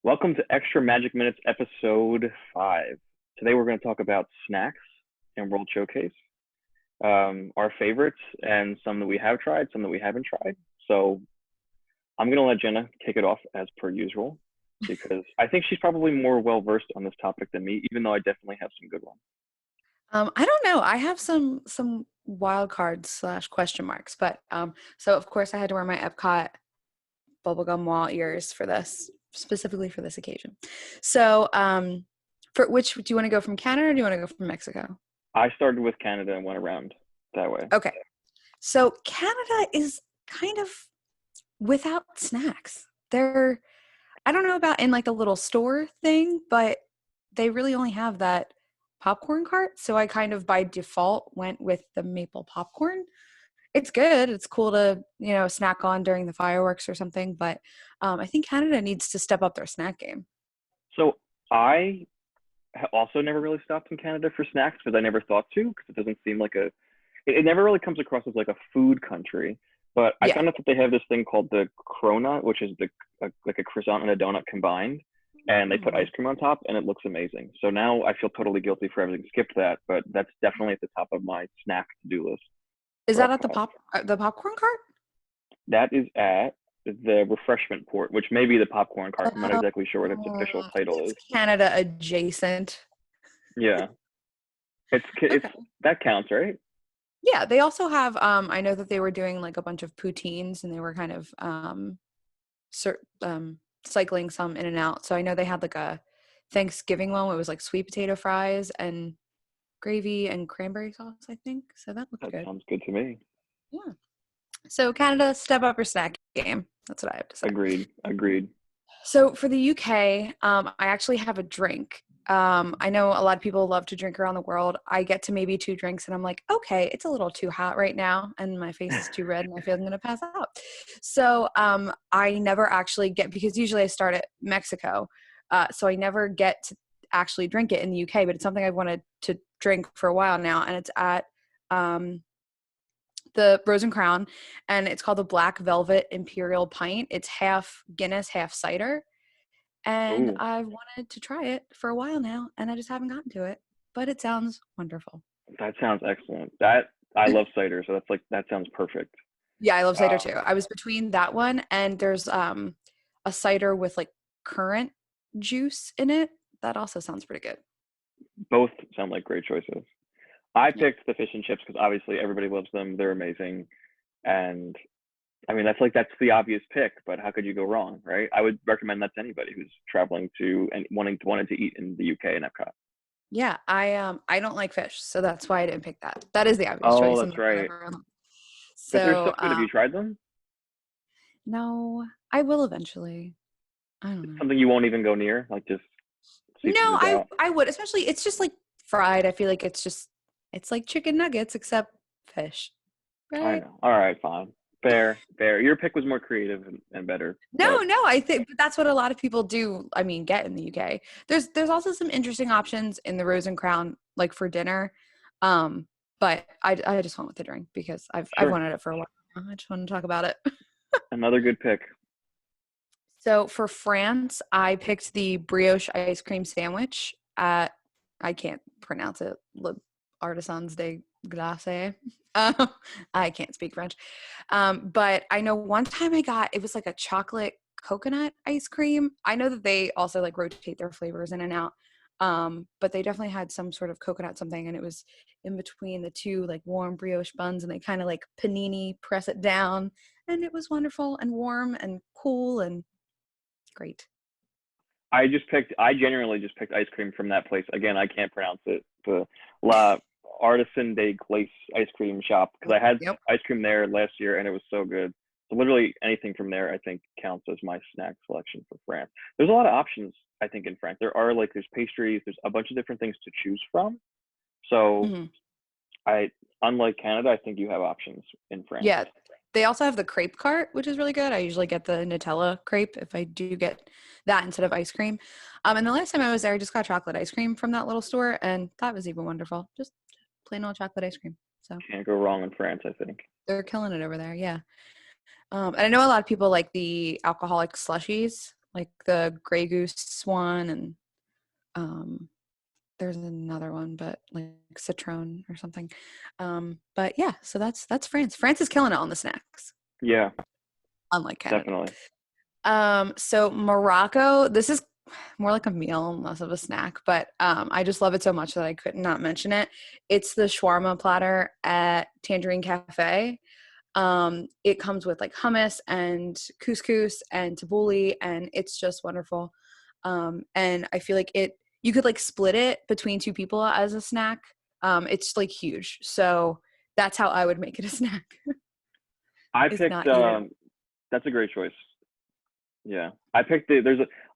Welcome to Extra Magic Minutes, episode 5. Today we're going to talk about snacks and World Showcase, our favorites, and some that we have tried, some that we haven't tried. So I'm going to let Genna kick it off as per usual, because I think she's probably more well-versed on this topic than me, even though I definitely have some good ones. I don't know. I have some wild cards slash question marks, but so of course I had to wear my Epcot bubblegum wall ears for this, specifically for this occasion. So for which do you want to go from Canada or do you want to go from Mexico? I started with Canada and went around that way. Okay. So Canada is kind of without snacks. I don't know about in like the little store thing, but they really only have that popcorn cart. So I kind of by default went with the maple popcorn. It's good. It's cool to, snack on during the fireworks or something. But I think Canada needs to step up their snack game. So I also never really stopped in Canada for snacks because I never thought to, because it doesn't seem like it never really comes across as like a food country. But I Yeah. found out that they have this thing called the cronut, which is like a croissant and a donut combined, and they put ice cream on top, and it looks amazing. So now I feel totally guilty for having skipped that, but that's definitely at the top of my snack to-do list. Is for that at the Epcot. popcorn cart? That is at the refreshment port, which may be the popcorn cart. I'm not exactly sure what its official title It's is. Canada adjacent. Yeah, it's Okay. that counts, right? Yeah, they also have I know that they were doing like a bunch of poutines and they were kind of cycling some in and out. So I know they had like a Thanksgiving one where it was like sweet potato fries and gravy and cranberry sauce, I think. So that looked That good. sounds good to me. Yeah. So Canada, step up your snack game. That's what I have to say. Agreed. So for the UK, I actually have a drink. I know a lot of people love to drink around the world. I get to maybe 2 drinks and I'm like, okay, it's a little too hot right now and my face is too red and I feel I'm going to pass out. So I never actually get, because usually I start at Mexico. So I never get to actually drink it in the UK, but it's something I've wanted to drink for a while now. And it's at the Rose and Crown, and it's called the Black Velvet Imperial Pint. It's half Guinness, half cider. And Ooh, I've wanted to try it for a while now, and I just haven't gotten to it. But it sounds wonderful. that sounds excellent. That I love cider, so that sounds perfect. Yeah, I love cider too. Um, I was between that one and there's a cider with like currant juice in it. That also sounds pretty good. both sound like great choices. I Yeah. picked the fish and chips because obviously everybody loves them. They're amazing, and I mean that's the obvious pick. But how could you go wrong, right? I would recommend that to anybody who's traveling to and wanted to eat in the UK and Epcot. Yeah, I don't like fish, so that's why I didn't pick that. That is the obvious Oh, choice and that's the one right. everyone. But they're so So, good. Have you tried them? no, I will eventually. I don't It's know. something you won't even go near, like just No, seafood is out. I would, especially it's just like fried. I feel like it's like chicken nuggets except fish, I right? know. All right, fine. Fair. Your pick was more creative and better, No, but no, I think that's what a lot of people do. I mean, get in the UK. There's also some interesting options in the Rose and Crown, like for dinner. Um, but I just went with the drink because I've sure. wanted it for a while. I just want to talk about it. Another good pick. So for France, I picked the brioche ice cream sandwich at, I can't pronounce it, Le Artisans de Glace. Um, I can't speak French. But I know one time it was like a chocolate coconut ice cream. I know that they also like rotate their flavors in and out. But they definitely had some sort of coconut something, and it was in between the two like warm brioche buns, and they kind of like panini press it down, and it was wonderful and warm and cool and great. I genuinely just picked ice cream from that place. Again, I can't pronounce it. The La Artisan de Glace ice cream shop, because I had Yep. ice cream there last year and it was so good. So literally anything from there I think counts as my snack selection for France. There's a lot of options I think in France. There's pastries, there's a bunch of different things to choose from. So Hmm. I unlike Canada, I think you have options in France. Yeah. They also have the crepe cart, which is really good. I usually get the Nutella crepe if I do get that instead of ice cream. And the last time I was there, I just got chocolate ice cream from that little store, and that was even wonderful. Just plain old chocolate ice cream. So Can't go wrong in France, I think. they're killing it over there. Yeah. And I know a lot of people like the alcoholic slushies. like the Grey Goose one, and there's another one, but like citron or something. But yeah, so that's France. France is killing it on the snacks, Yeah, unlike Canada. definitely. So Morocco, this is more like a meal and less of a snack, but I just love it so much that I could not mention it. It's the shawarma platter at Tangerine Cafe. It comes with like hummus and couscous and tabbouleh, and it's just wonderful. And I feel like you could like split it between two people as a snack. It's like huge. So that's how I would make it a snack. I Is picked not eat it. that's a great choice. Yeah. I picked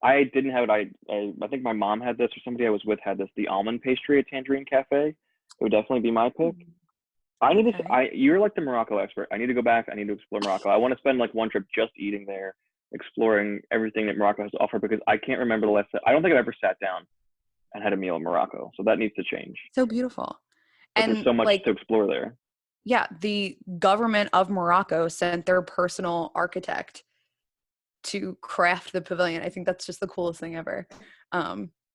I didn't have it. I think my mom had this or somebody I was with had this, the almond pastry at Tangerine Cafe. It would definitely be my pick. Okay. You're like the Morocco expert. I need to go back. I need to explore Morocco. I want to spend like one trip just eating there, exploring everything that Morocco has to offer because I can't remember the last I don't think I've ever sat down and had a meal in Morocco. So that needs to change. So beautiful. But there's And so much like, to explore there. yeah, the government of Morocco sent their personal architect to craft the pavilion. I think that's just the coolest thing ever.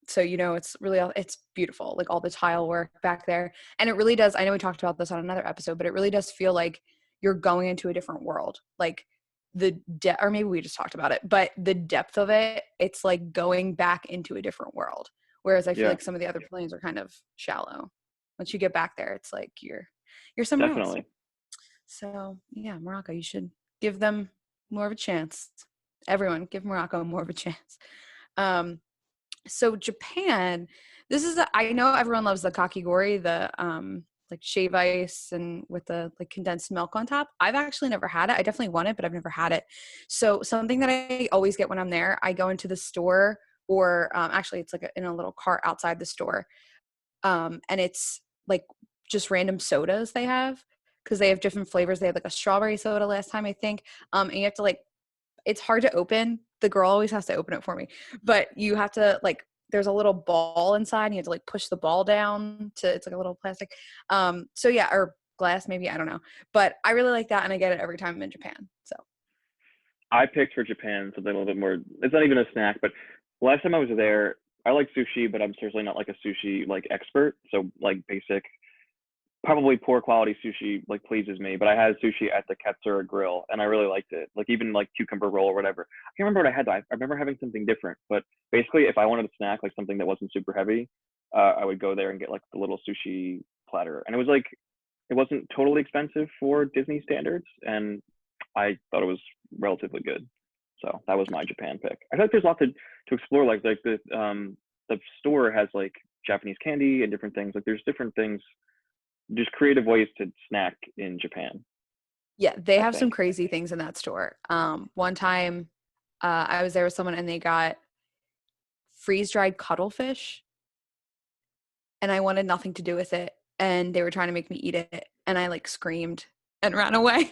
So it's beautiful, like all the tile work back there, and it really does. I know we talked about this on another episode, but it really does feel like you're going into a different world. Like or maybe we just talked about it, but the depth of it, it's like going back into a different world. Whereas I feel Yeah, like some of the other pavilions are kind of shallow. Once you get back there, it's like you're somewhere else. definitely. So yeah, Morocco, you should give them more of a chance. Everyone, give Morocco more of a chance. Um, so Japan, I know everyone loves the kakigori, the like shave ice and with the like condensed milk on top. I've actually never had it. I definitely want it, but I've never had it. So something that I always get when I'm there, I go into the store, or actually it's like in a little cart outside the store, and it's like just random sodas they have, because they have different flavors. They have like a strawberry soda last time, I think. And you have to like, it's hard to open. The girl always has to open it for me, but you have to like, there's a little ball inside and you have to like push the ball down to, it's like a little plastic. So yeah, or glass maybe, I don't know, but I really like that. And I get it every time I'm in Japan. So I picked for Japan something a little bit more. It's not even a snack, but last time I was there, I like sushi, but I'm certainly not like a sushi like expert. So like basic, probably poor quality sushi like pleases me. But I had sushi at the Katsura Grill, and I really liked it. Like even like cucumber roll or whatever. I can't remember what I had. I remember having something different. But basically, if I wanted a snack like something that wasn't super heavy, I would go there and get like the little sushi platter, and it wasn't totally expensive for Disney standards, and I thought it was relatively good. So that was my Japan pick. I feel like there's lots to explore. Like the store has like Japanese candy and different things. Like there's different things, just creative ways to snack in Japan. yeah, they I have some think crazy things in that store. One time I was there with someone and they got freeze dried cuttlefish, and I wanted nothing to do with it. And they were trying to make me eat it. And I like screamed and ran away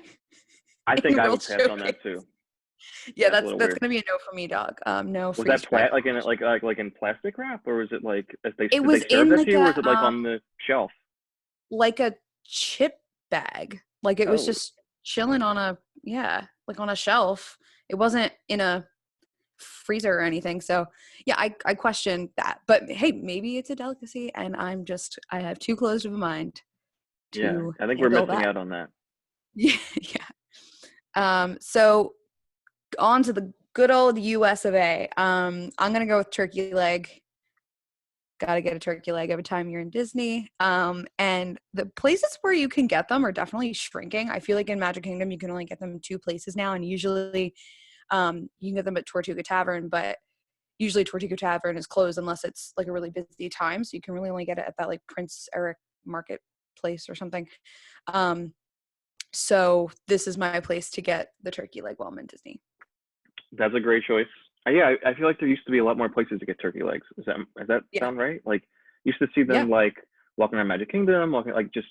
I think in I World would pass on that Showcase. too. Yeah, That's a that's little that's weird. gonna be a no for me, dog. No Was freeze that dried like in cuttlefish. like in plastic wrap, or was it like if they It did was they serve in that to you, or was it like on the shelf? like a chip bag. Like it was Oh, just chilling on like on a shelf. It wasn't in a freezer or anything. So yeah, I questioned that. But hey, maybe it's a delicacy and I have too closed of a mind yeah. to I think we're handle missing that. out on that. Yeah, yeah. So on to the good old US of A. I'm gonna go with turkey leg. Gotta get a turkey leg every time you're in Disney. And the places where you can get them are definitely shrinking. I feel like in Magic Kingdom you can only get them in two places now, and usually you can get them at Tortuga Tavern, but usually Tortuga Tavern is closed unless it's like a really busy time. So you can really only get it at that like Prince Eric Marketplace or something. So this is my place to get the turkey leg while I'm in Disney. That's a great choice. Yeah, I feel like there used to be a lot more places to get turkey legs. Does that Yeah. sound right? Like used to see Yeah. them like walking around Magic Kingdom, walking like just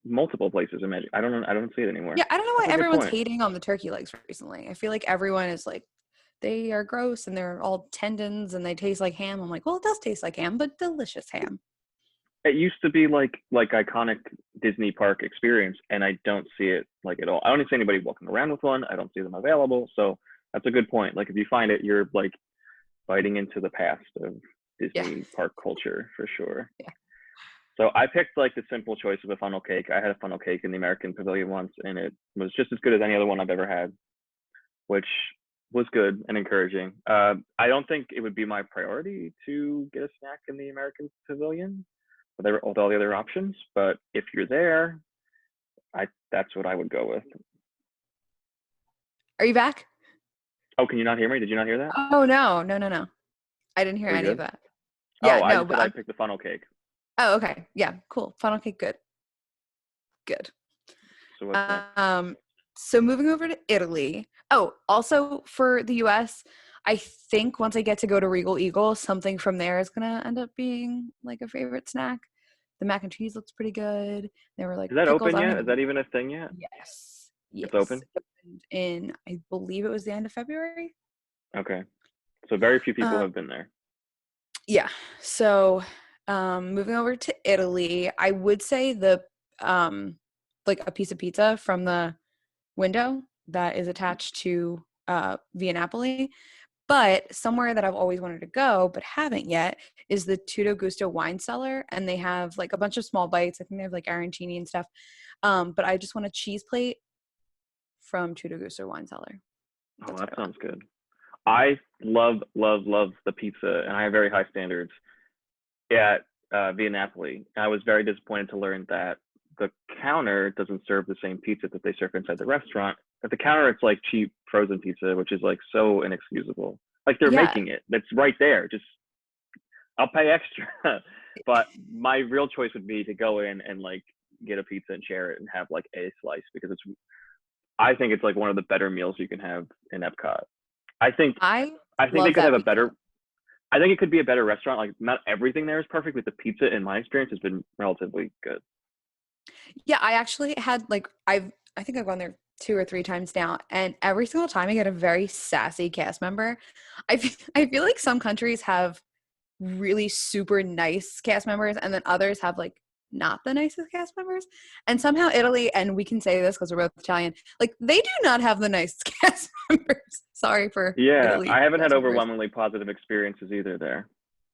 multiple places in Magic. I don't know. I don't see it anymore. Yeah. I don't know why That's a good everyone's point. hating on the turkey legs recently. I feel like everyone is like, they are gross and they're all tendons and they taste like ham. I'm like, well, it does taste like ham, but delicious ham. It used to be like iconic Disney park experience, and I don't see it like at all. I don't see anybody walking around with one. I don't see them available. So That's a good point. Like if you find it, you're like biting into the past of Yeah. Disney park culture for sure. Yeah. So I picked like the simple choice of a funnel cake. I had a funnel cake in the American Pavilion once, and it was just as good as any other one I've ever had, which was good and encouraging. I don't think it would be my priority to get a snack in the American Pavilion with all the other options, but if you're there, I that's what I would go with. Are you back? Oh, can you not hear me? Did you not hear that? Oh no, no, no, no. I didn't hear Are we any of good? that. Yeah, Oh, I no, just said but I picked the funnel cake. oh, okay. Yeah, cool. Funnel cake, good. Good. So what's next? Um, so moving over to Italy. Oh, also for the US, I think once I get to go to Regal Eagle, something from there is gonna end up being like a favorite snack. The mac and cheese looks pretty good. There were like Is that pickles. open I don't yet? Is even. that even a thing yet? Yes, It's yes. open? It opened in, I believe it was the end of February. Okay. So very few people Um, have been there. yeah. So, moving over to Italy, I would say the like a piece of pizza from the window that is attached to Via Napoli. But somewhere that I've always wanted to go but haven't yet is the Tutto Gusto wine cellar, and they have like a bunch of small bites. I think they have like arancini and stuff. But I just want a cheese plate from Tutto Gusto wine cellar. Oh, That's that what I want. sounds good. I love the pizza, and I have very high standards at Via Napoli. I was very disappointed to learn that the counter doesn't serve the same pizza that they serve inside the restaurant. At the counter, it's like cheap frozen pizza, which is like so inexcusable. Like they're Yeah, making it. That's right there. Just I'll pay extra. But my real choice would be to go in and like get a pizza and share it and have like a slice because it's I think it's like one of the better meals you can have in Epcot. I think I I think they love could have that a pizza. better I think it could be a better restaurant. Like not everything there is perfect, but the pizza in my experience has been relatively good. Yeah, I actually had like I think I've gone there 2 or 3 times now, and every single time I get a very sassy cast member. I feel like some countries have really super nice cast members, and then others have like not the nicest cast members. And somehow Italy, and we can say this because we're both Italian, like they do not have the nicest cast members. Sorry for Yeah, Italy I haven't had cast members. overwhelmingly positive experiences either there.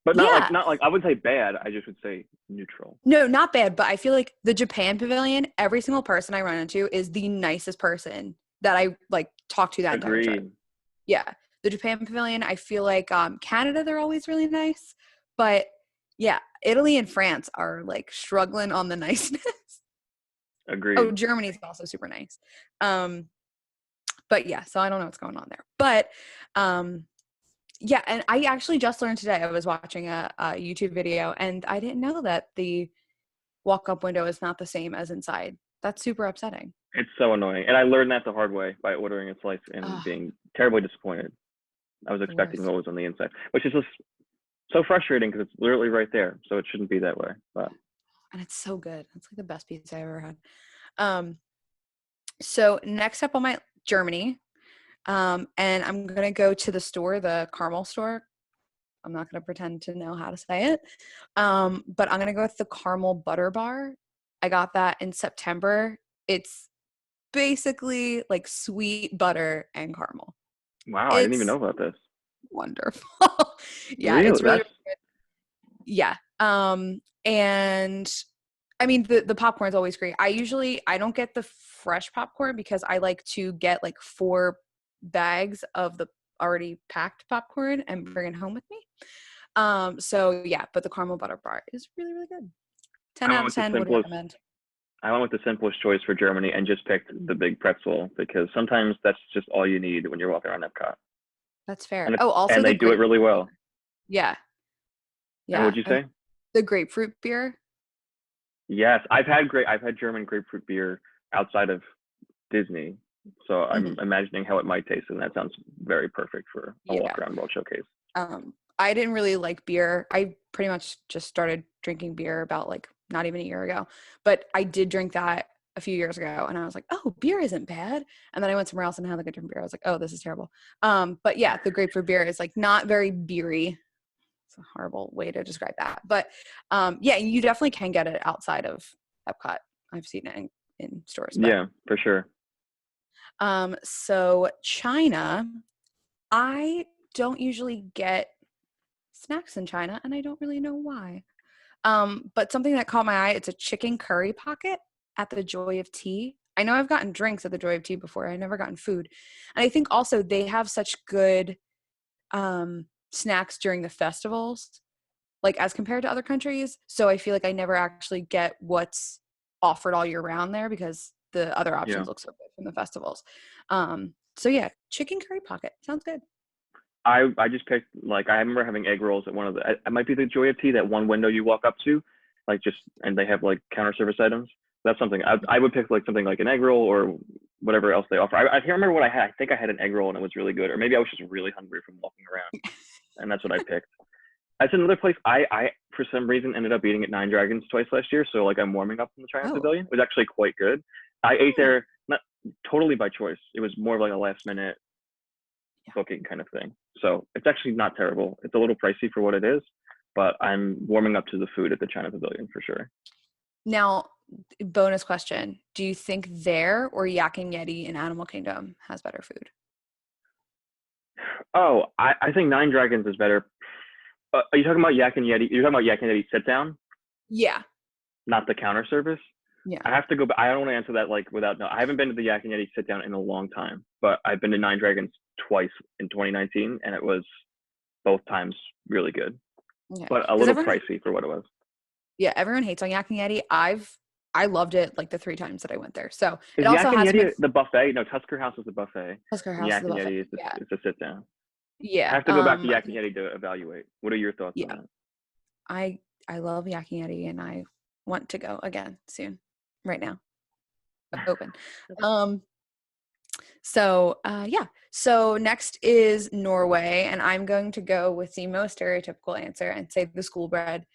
But Yeah, not like I wouldn't say bad, I just would say neutral. no, not bad, but I feel like the Japan pavilion, every single person I run into is the nicest person that I like talk to that entire trip. Agreed. Yeah. The Japan pavilion, I feel like Canada, they're always really nice. But yeah, Italy and France are like struggling on the niceness. Oh, Agreed. Germany's also super nice. Um, but yeah, so I don't know what's going on there. But um, yeah, and I actually just learned today, I was watching a YouTube video, and I didn't know that the walk-up window is not the same as inside. That's super upsetting. It's so annoying. And I learned that the hard way by ordering a slice and Oh, being terribly disappointed. I was the expecting worst. what was on the inside, which is just so frustrating because it's literally right there. So it shouldn't be that way. But And it's so good. It's like the best pizza I ever had. Um, so next up on my Germany, and I'm gonna go to the store, the caramel store. I'm not gonna pretend to know how to say it, but I'm gonna go with the caramel butter bar. I got that in September. It's basically like sweet butter and caramel. wow, I didn't even know It's about this. wonderful. Yeah, Really? it's really, That's really good. Yeah. And I mean the popcorn's always great. I don't get the fresh popcorn because I like to get like 4 bags of the already packed popcorn and bring it home with me. So yeah, but the caramel butter bar is really, really good. 10 I went out of with the 10 would simplest recommend. I went with the simplest choice for Germany and just picked the big pretzel because sometimes that's just all you need when you're walking around Epcot. That's fair. And Oh, also and the they do it grapefruit really beer. well. Yeah. And Yeah. what'd you And say? the grapefruit beer. Yes, I've had German grapefruit beer outside of Disney. So I'm Mhm. imagining how it might taste, and that sounds very perfect for a Yeah. walk around World Showcase. I didn't really like beer. I pretty much just started drinking beer about like not even a year ago, but I did drink that a few years ago, and I was like, oh, beer isn't bad. And then I went somewhere else and had like a different beer. I was like, oh, this is terrible. But yeah, the grapefruit beer is like not very beery. It's a horrible way to describe that, but yeah, you definitely can get it outside of Epcot. I've seen it in stores, but Yeah, for sure. so China. I don't usually get snacks in China, and I don't really know why. But something that caught my eye, it's a chicken curry pocket at the Joy of Tea. I know I've gotten drinks at the Joy of Tea before. I've never gotten food. And I think also they have such good snacks during the festivals, like as compared to other countries. So I feel like I never actually get what's offered all year round there because the other Yeah. options look so good from the festivals. So yeah, chicken curry pocket sounds good. I just picked, like, I remember having egg rolls at one of the, it might be the Joy of Tea, that one window you walk up to, like, just, and they have like counter service items. That's something I would pick, like something like an egg roll or whatever else they offer. I can't remember what I had. I think I had an egg roll and it was really good, or maybe I was just really hungry from walking around, and that's what I picked. That's another place I for some reason ended up eating at Nine Dragons twice last year. So like I'm warming up in the China Oh, Pavilion. It was actually quite good. I ate there not totally by choice. It was more of like a last minute yeah. booking kind of thing. So it's actually not terrible. It's a little pricey for what it is, but I'm warming up to the food at the China Pavilion for sure. Now, bonus question. Do you think there or Yak and Yeti in Animal Kingdom has better food? Oh, I think Nine Dragons is better. Are you talking about Yak and Yeti? You're talking about Yak and Yeti sit down, Yeah. not the counter service? Yeah. I have to go, but I don't want to answer that like without. No, I haven't been to the Yak and Yeti sit down in a long time, but I've been to Nine Dragons twice in 2019, and it was both times really good, Okay. but a Because little everyone, pricey for what it was. yeah, everyone hates on Yak and Yeti. I loved it like the 3 times that I went there. So it Is also Yak and has my Yeti the buffet? No, Tusker House is the buffet, Husker and House is Yak the and buffet. Yeti Yeah. is the sit down. I Yeah. have to go back to Yak and Yeti to evaluate. What are your thoughts on Yeah. that? I I love Yak and Yeti and I want to go again soon. Right now. Open. Um yeah. So next is Norway, and I'm going to go with the most stereotypical answer and say the school bread.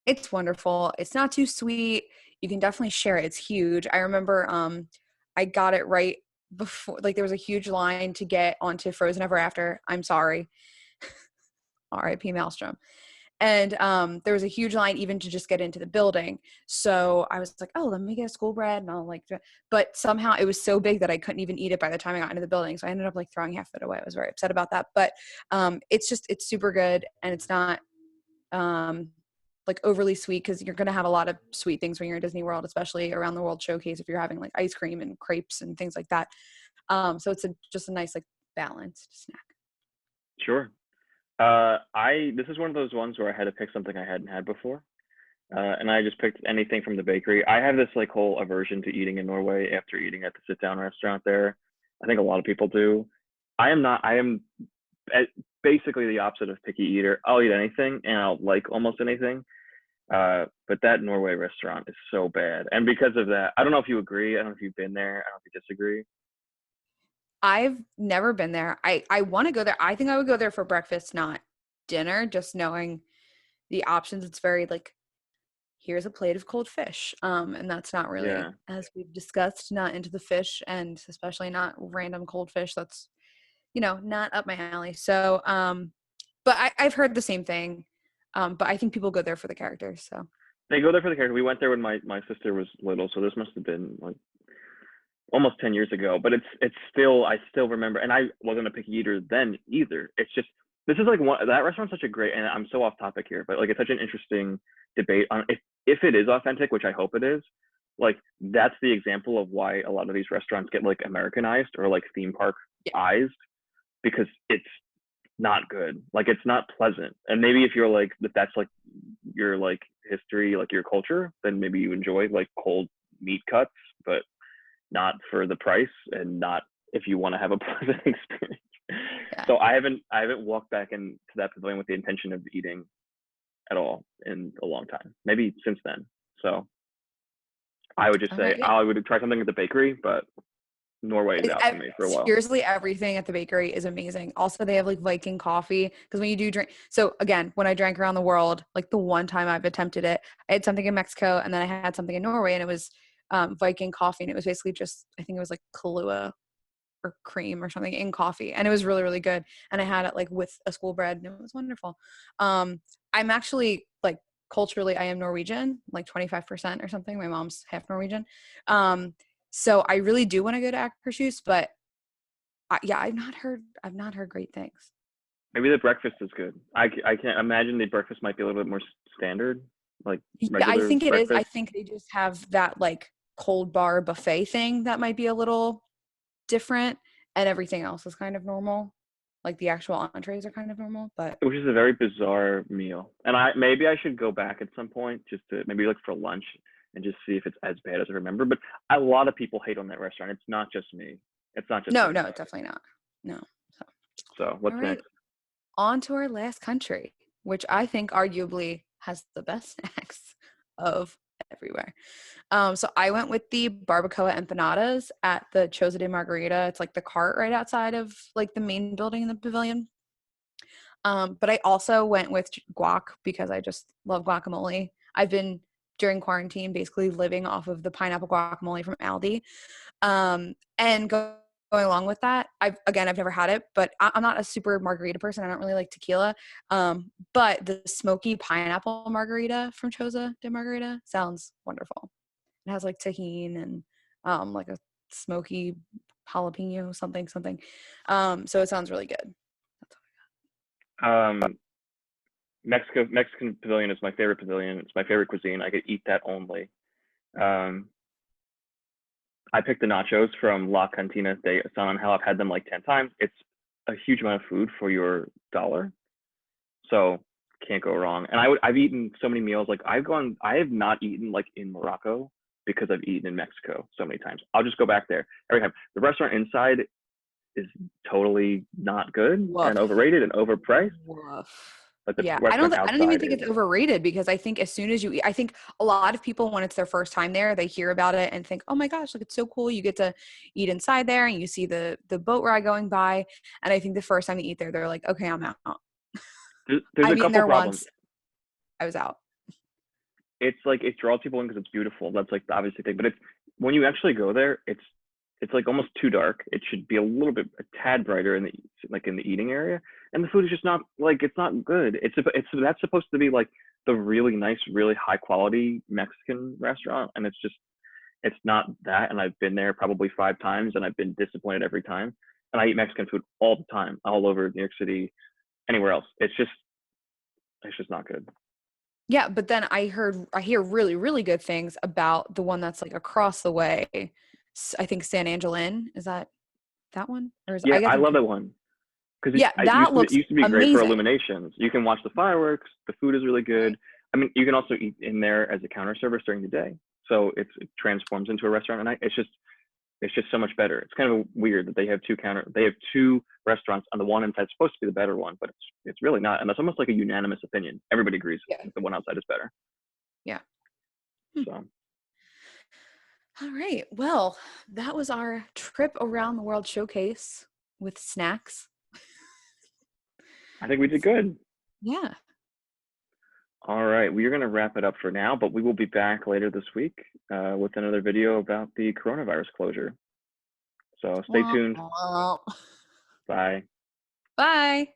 It's wonderful. It's not too sweet. You can definitely share it. It's huge. I remember I got it right before, like there was a huge line to get onto Frozen Ever After. I'm sorry. R.I.P. Maelstrom. And there was a huge line even to just get into the building. So I was like, oh, let me get a school bread. And I'll like, but somehow it was so big that I couldn't even eat it by the time I got into the building. So I ended up like throwing half of it away. I was very upset about that. But it's super good. And it's not um, like overly sweet because you're going to have a lot of sweet things when you're in Disney World, especially around the World Showcase if you're having like ice cream and crepes and things like that. So it's just a nice like balanced snack. Sure. I this is one of those ones where I had to pick something I hadn't had before, and I just picked anything from the bakery. I have this like whole aversion to eating in Norway after eating at the sit down restaurant there. I think a lot of people do. I am not. I am basically the opposite of picky eater. I'll eat anything and I'll like almost anything. But that Norway restaurant is so bad, and because of that, I don't know if you agree. I don't know if you've been there. I don't know if you disagree. I've never been there. I want to go there. I think I would go there for breakfast, not dinner, just knowing the options. It's very like here's a plate of cold fish. And that's not really, Yeah, as we've discussed, not into the fish and especially not random cold fish. That's, not up my alley. So, but I've heard the same thing. But I think people go there for the characters. So they go there for the character. We went there when my sister was little, so this must have been like almost 10 years ago, but it's still, I still remember, and I wasn't a picky eater then either. It's just, this is like one, that restaurant's such a great, and I'm so off topic here, but like it's such an interesting debate on if it is authentic, which I hope it is. Like that's the example of why a lot of these restaurants get like Americanized or like theme yeah, parkized, because it's not good. Like it's not pleasant. And maybe if you're like, if that's like your like history, like your culture, then maybe you enjoy like cold meat cuts, but not for the price and not if you want to have a pleasant experience. yeah. So I haven't walked back into that pavilion with the intention of eating at all in a long time. Maybe since then. So I would just say Okay, yeah. I would try something at the bakery, but Norway is out for me for a while. Seriously, everything at the bakery is amazing. Also, they have like Viking coffee because when you do drink, so again, when I drank around the world, like the one time I've attempted it, I had something in Mexico and then I had something in Norway, and it was Viking coffee, and it was basically just I think it was like Kahlua or cream or something in coffee, and it was really really good. And I had it like with a school bread, and it was wonderful. I'm actually like culturally, I am Norwegian, like 25% or something. My mom's half Norwegian. So I really do want to go to Akershus, but Yeah, I've not heard great things. Maybe the breakfast is good. I can't imagine the breakfast might be a little bit more standard, like Yeah, I regular think it is. I breakfast. think they just have that like cold bar buffet thing that might be a little different, and everything else is kind of normal. Like the actual entrees are kind of normal, but Which is a very bizarre meal. And maybe I should go back at some point just to maybe look for lunch and just see if it's as bad as I remember. But a lot of people hate on that restaurant. It's not just me. It's not just no, me. no, definitely not. No. So, So all what's right, next? on to our last country, which I think arguably has the best snacks of everywhere. So I went with the barbacoa empanadas at the Choza de Margarita. It's like the cart right outside of like the main building in the pavilion. But I also went with guac because I just love guacamole. I've been during quarantine basically living off of the pineapple guacamole from Aldi. And going along with that, I've never had it, but I'm not a super margarita person. I don't really like tequila. But the smoky pineapple margarita from Choza de Margarita sounds wonderful. It has like tahini and like a smoky jalapeno something something. So it sounds really good. Um, Mexican pavilion is my favorite pavilion. It's my favorite cuisine. I could eat that only. Um, I picked the nachos from La Cantina de San Angel. I've had them like 10 times. It's a huge amount of food for your dollar. So can't go wrong. And I've eaten so many meals. Like I have not eaten like in Morocco because I've eaten in Mexico so many times. I'll just go back there every time. The restaurant inside is totally not good and Woof. overrated and overpriced, Woof. but the Yeah, restaurant I don't even outside think is. it's overrated because I think as soon as you eat, I think a lot of people when it's their first time there, they hear about it and think, "Oh my gosh, like it's so cool. You get to eat inside there and you see the boat ride going by." And I think the first time they eat there, they're like, "Okay, I'm out." There's a I've eaten couple there problems. once. I was out. It's like it draws people in because it's beautiful. That's like the obvious thing. But it's when you actually go there, it's like almost too dark. It should be a little bit a tad brighter in the like in the eating area, and the food is just not like it's not good. It's that's supposed to be like the really nice, really high quality Mexican restaurant, and it's not that. And I've been there probably 5 times, and I've been disappointed every time. And I eat Mexican food all the time, all over New York City, anywhere else. It's just not good. Yeah, but then I hear really really good things about the one that's like across the way. I think San Angel Inn, is that one? Or is Yeah, I get I them love that one. Because Yeah, it that it looks used to be great for amazing. illuminations. You can watch the fireworks. The food is really Right. good. I mean, you can also eat in there as a counter service during the day, so it transforms into a restaurant at night. It's just so much better. It's kind of weird that they have two restaurants, and the one inside is supposed to be the better one, but it's really not. And that's almost like a unanimous opinion. Everybody agrees Yeah. that the one outside is better. Yeah. Hmm. So All right. Well, that was our trip around the world showcase with snacks. I think we did good. Yeah. All right, we are going to wrap it up for now, but we will be back later this week with another video about the coronavirus closure. So stay Womp tuned. womp. Bye. Bye.